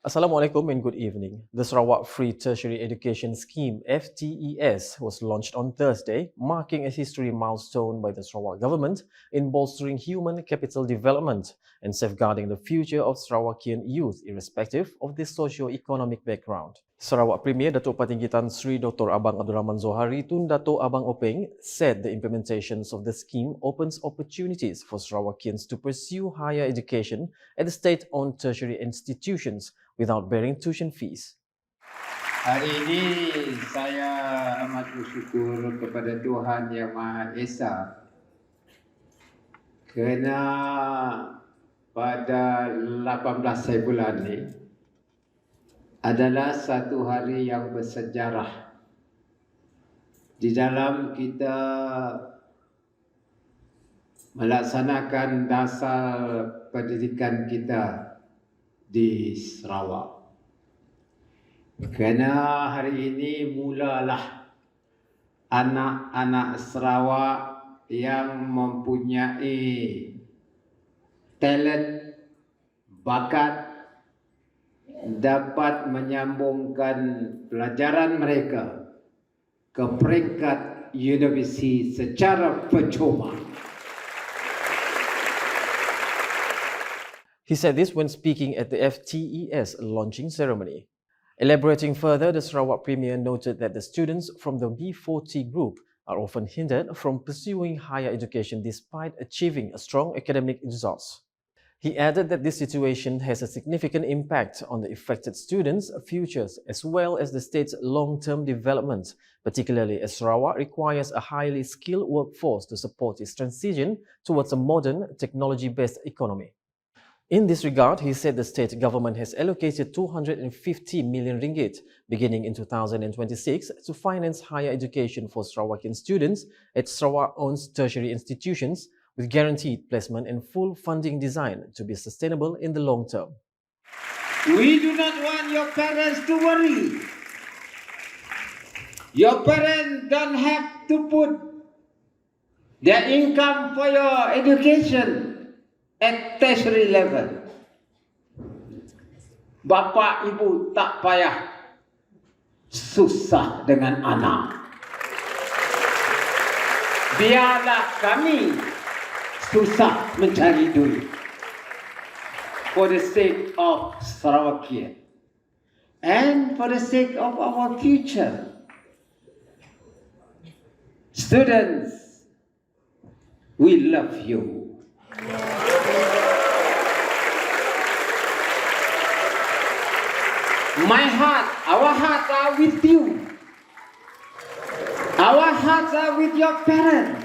Assalamualaikum and good evening. The Sarawak Free Tertiary Education Scheme (FTES) was launched on Thursday, marking a history milestone by the Sarawak government in bolstering human capital development and safeguarding the future of Sarawakian youth irrespective of their socio-economic background. Sarawak Premier Datuk Patinggi Tan Sri Dr. Abang Abdul Rahman Zohari Tun Dato' Abang Openg said the implementations of the scheme opens opportunities for Sarawakians to pursue higher education at the state-owned tertiary institutions without bearing tuition fees. Hari ini saya amat bersyukur kepada Tuhan Yang Maha Esa kerana pada 18 Saiful ini adalah satu hari yang bersejarah di dalam kita melaksanakan dasar pendidikan kita di Sarawak. Kerana hari ini mulalah anak-anak Sarawak yang mempunyai talent, bakat dapat menyambungkan pelajaran mereka ke peringkat universiti secara percuma. He said this when speaking at the FTES launching ceremony. Elaborating further, the Sarawak Premier noted that the students from the B40 group are often hindered from pursuing higher education despite achieving a strong academic results. He added that this situation has a significant impact on the affected students' futures as well as the state's long-term development, particularly as Sarawak requires a highly skilled workforce to support its transition towards a modern, technology-based economy. In this regard, he said the state government has allocated 250 million ringgit beginning in 2026 to finance higher education for Sarawakian students at Sarawak-owned tertiary institutions with guaranteed placement and full funding designed to be sustainable in the long term. We do not want your parents to worry. Your parents don't have to put their income for your education at tertiary level. Bapa ibu tak payah susah dengan anak. Biarlah kami susah mencari duit for the sake of Sarawakian and for the sake of our future. Students, we love you. My heart, our hearts are with you. Our hearts are with your parents.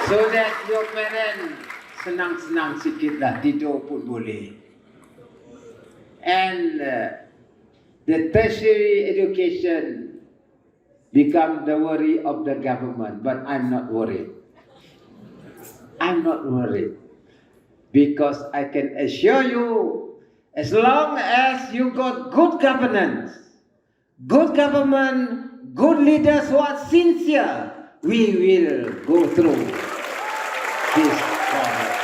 So that your parents senang-senang sikitlah, tidur pun boleh. And the tertiary education become the worry of the government, but I'm not worried. I'm not worried because I can assure you, as long as you got good governance, good government, good leaders who are sincere, we will go through this problem.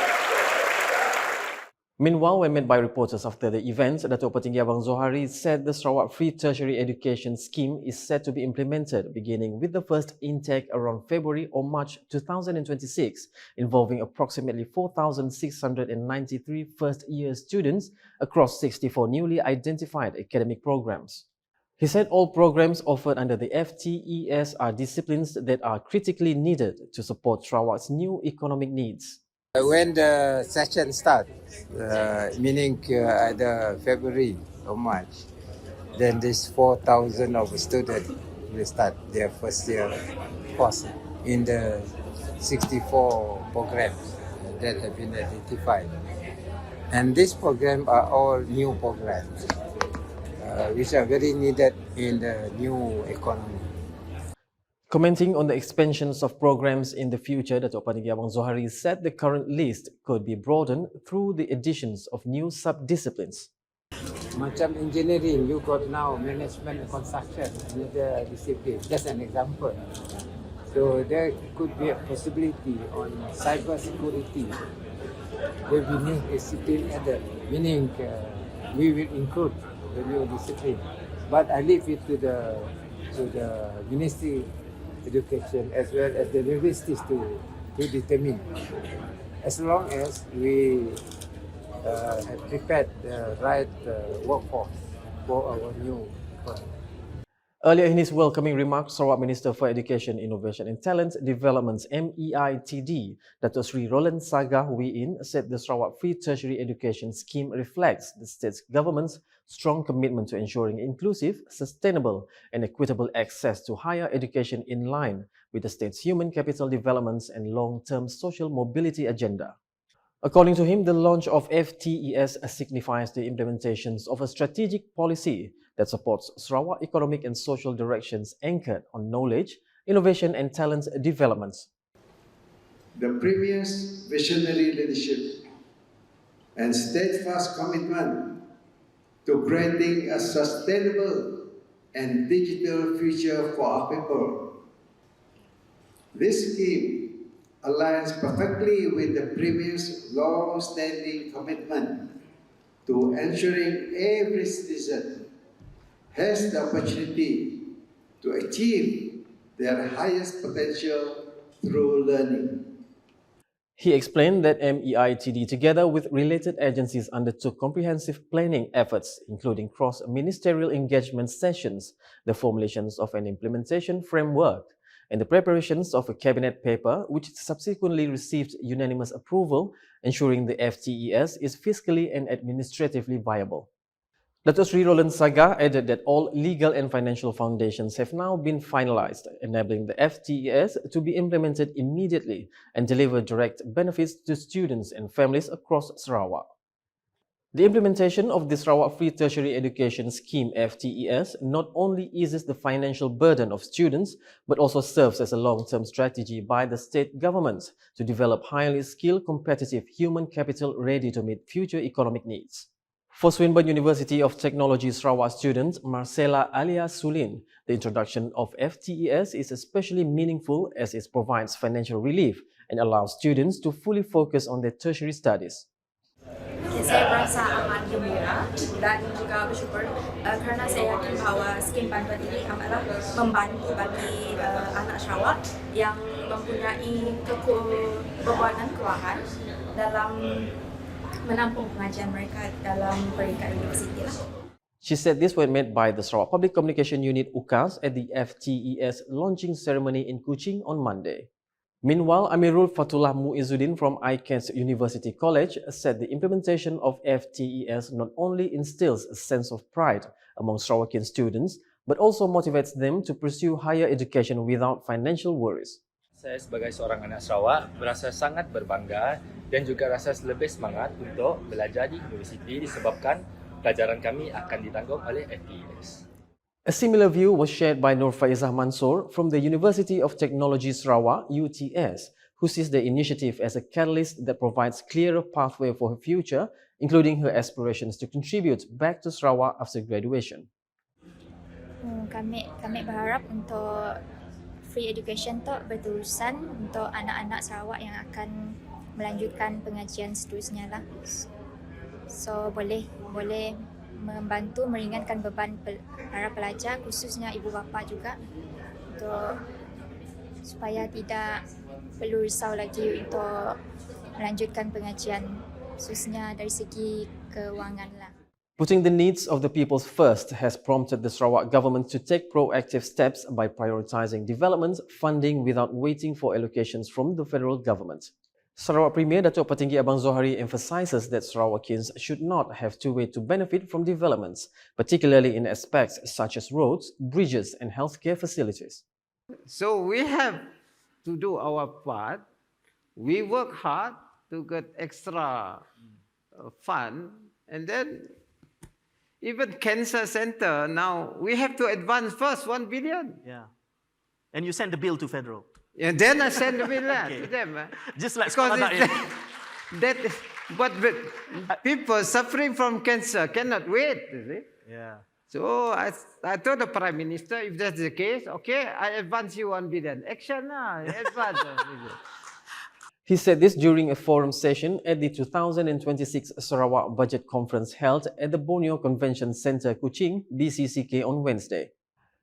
Meanwhile, when met by reporters after the event, Datuk Patinggi Abang Zohari said the Sarawak Free Tertiary Education Scheme is set to be implemented beginning with the first intake around February or March 2026, involving approximately 4,693 first-year students across 64 newly identified academic programs. He said all programs offered under the FTES are disciplines that are critically needed to support Sarawak's new economic needs. When the session starts, meaning either February or March, then this 4,000 of students will start their first year course in the 64 programs that have been identified. And these programs are all new programs, which are very needed in the new economy. Commenting on the expansions of programs in the future, Datuk Patinggi Abang Zohari said the current list could be broadened through the additions of new sub-disciplines. Macam engineering, you got now management and construction, another discipline. Just an example. So there could be a possibility on cyber security. There will be new discipline added, meaning we will include the new discipline. But I leave it to the Ministry Education as well as the universities to determine. As long as we have prepared the right workforce for our new economy. Earlier in his welcoming remarks, Sarawak Minister for Education, Innovation and Talent Development (MEITD), Dato Sri Roland Saga Wiin, said the Sarawak Free Tertiary Education Scheme reflects the state's government's strong commitment to ensuring inclusive, sustainable and equitable access to higher education in line with the state's human capital developments and long-term social mobility agenda. According to him, the launch of FTES signifies the implementations of a strategic policy that supports Sarawak economic and social directions anchored on knowledge, innovation and talent development. The Premier's visionary leadership and steadfast commitment to creating a sustainable and digital future for our people. This scheme aligns perfectly with the Premier's long-standing commitment to ensuring every citizen has the opportunity to achieve their highest potential through learning. He explained that MEITD, together with related agencies, undertook comprehensive planning efforts, including cross-ministerial engagement sessions, the formulations of an implementation framework, and the preparations of a cabinet paper, which subsequently received unanimous approval, ensuring the FTES is fiscally and administratively viable. Dato Sri Roland Saga added that all legal and financial foundations have now been finalized, enabling the FTES to be implemented immediately and deliver direct benefits to students and families across Sarawak. The implementation of the Sarawak Free Tertiary Education Scheme FTES not only eases the financial burden of students, but also serves as a long-term strategy by the state government to develop highly skilled, competitive human capital ready to meet future economic needs. For Swinburne University of Technology Sarawak student Marcela Alia Sulin, the introduction of FTES is especially meaningful as it provides financial relief and allows students to fully focus on their tertiary studies. Saya merasa amat gembira dan juga bersyukur kerana saya yakin bahawa skim bantuan ini amatlah membantu bagi anak Sarawak yang mempunyai bebanan kewangan dalam menampung pengajian mereka dalam peringkat universiti. She said this was made by the Sarawak Public Communication Unit UKAS at the FTES launching ceremony in Kuching on Monday. Meanwhile, Amirul Fatullah Muizzuddin from ICANS University College said the implementation of FTES not only instills a sense of pride among Sarawakian students, but also motivates them to pursue higher education without financial worries. Saya sebagai seorang anak Sarawak merasa sangat berbangga dan juga rasa lebih semangat untuk belajar di universiti disebabkan pelajaran kami akan ditanggung oleh FTES. A similar view was shared by Nur Faizah Mansoor from the University of Technology Sarawak, UTS, who sees the initiative as a catalyst that provides clearer pathway for her future, including her aspirations to contribute back to Sarawak after graduation. Kami berharap untuk free education tu berterusan untuk anak-anak Sarawak yang akan melanjutkan pengajian seterusnya lah. So boleh membantu meringankan beban para pelajar, khususnya ibu bapa juga, untuk supaya tidak perlu risau lagi untuk melanjutkan pengajian, khususnya dari segi kewangan lah. Putting the needs of the people first has prompted the Sarawak government to take proactive steps by prioritising development funding without waiting for allocations from the federal government. Sarawak Premier Datuk Petinggi Abang Zohari emphasises that Sarawakians should not have to wait to benefit from developments, particularly in aspects such as roads, bridges and healthcare facilities. So we have to do our part. We work hard to get extra fund, and then even cancer center, now we have to advance first 1 billion. Yeah. And you send the bill to federal. And then I send the bill Okay. to them. Just like Because that, but people suffering from cancer cannot wait, you see. yeah. So I told the Prime Minister, if that's the case, okay, I advance you 1 billion. Action now, advance. He said this during a forum session at the 2026 Sarawak Budget Conference held at the Borneo Convention Centre, Kuching, BCCK on Wednesday.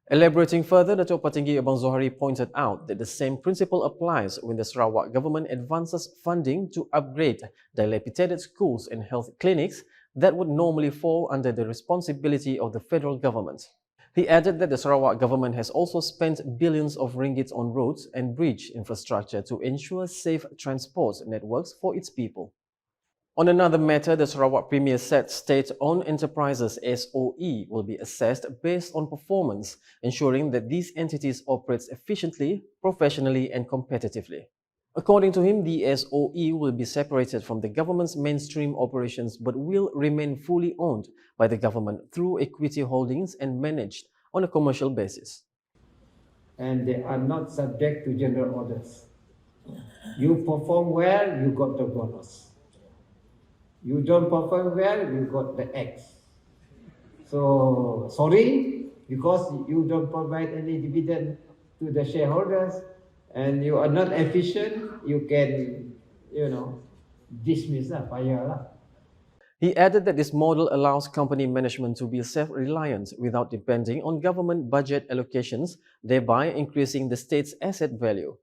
Elaborating further, Datuk Patinggi Abang Zohari pointed out that the same principle applies when the Sarawak government advances funding to upgrade dilapidated schools and health clinics that would normally fall under the responsibility of the federal government. He added that the Sarawak government has also spent billions of ringgits on roads and bridge infrastructure to ensure safe transport networks for its people. On another matter, the Sarawak Premier said state-owned enterprises SOE will be assessed based on performance, ensuring that these entities operate efficiently, professionally and competitively. According to him, the SOE will be separated from the government's mainstream operations but will remain fully owned by the government through equity holdings and managed on a commercial basis. And they are not subject to general orders. You perform well, you got the bonus. You don't perform well, you got the X. So, sorry, because you don't provide any dividend to the shareholders and you are not efficient, you can, dismiss lah, fire lah. He added that this model allows company management to be self-reliant without depending on government budget allocations, thereby increasing the state's asset value.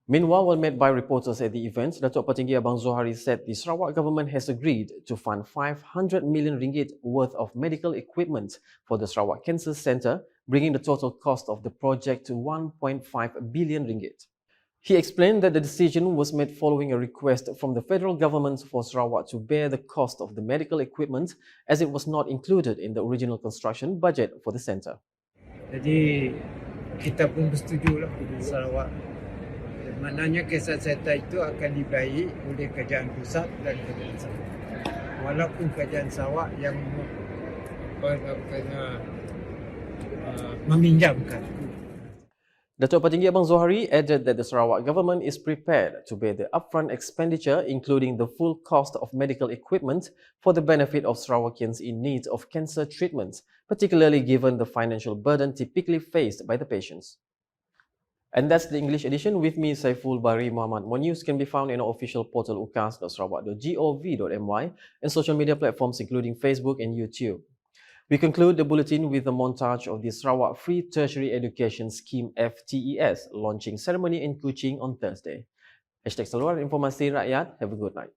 Meanwhile, while met by reporters at the event, Datuk Patinggi Abang Zohari said the Sarawak government has agreed to fund 500 million ringgit worth of medical equipment for the Sarawak Cancer Centre, bringing the total cost of the project to 1.5 billion ringgit. He explained that the decision was made following a request from the federal government for Sarawak to bear the cost of the medical equipment as it was not included in the original construction budget for the centre. Jadi kita pun bersetujulah di Sarawak. Maknanya Cancer Centre itu akan dibiayai oleh kerajaan pusat dan kerajaan Sarawak. Walaupun kerajaan Sarawak yang meminjamkan. Datuk Patinggi Abang Zohari added that the Sarawak government is prepared to bear the upfront expenditure, including the full cost of medical equipment, for the benefit of Sarawakians in need of cancer treatment, particularly given the financial burden typically faced by the patients. And that's the English edition. With me, Saiful, Bahri, Muhammad. More news can be found in our official portal ukas.sarawak.gov.my and social media platforms including Facebook and YouTube. We conclude the bulletin with a montage of the Sarawak Free Tertiary Education Scheme FTES launching ceremony in Kuching on Thursday. #Saluran Informasi Rakyat. Have a good night.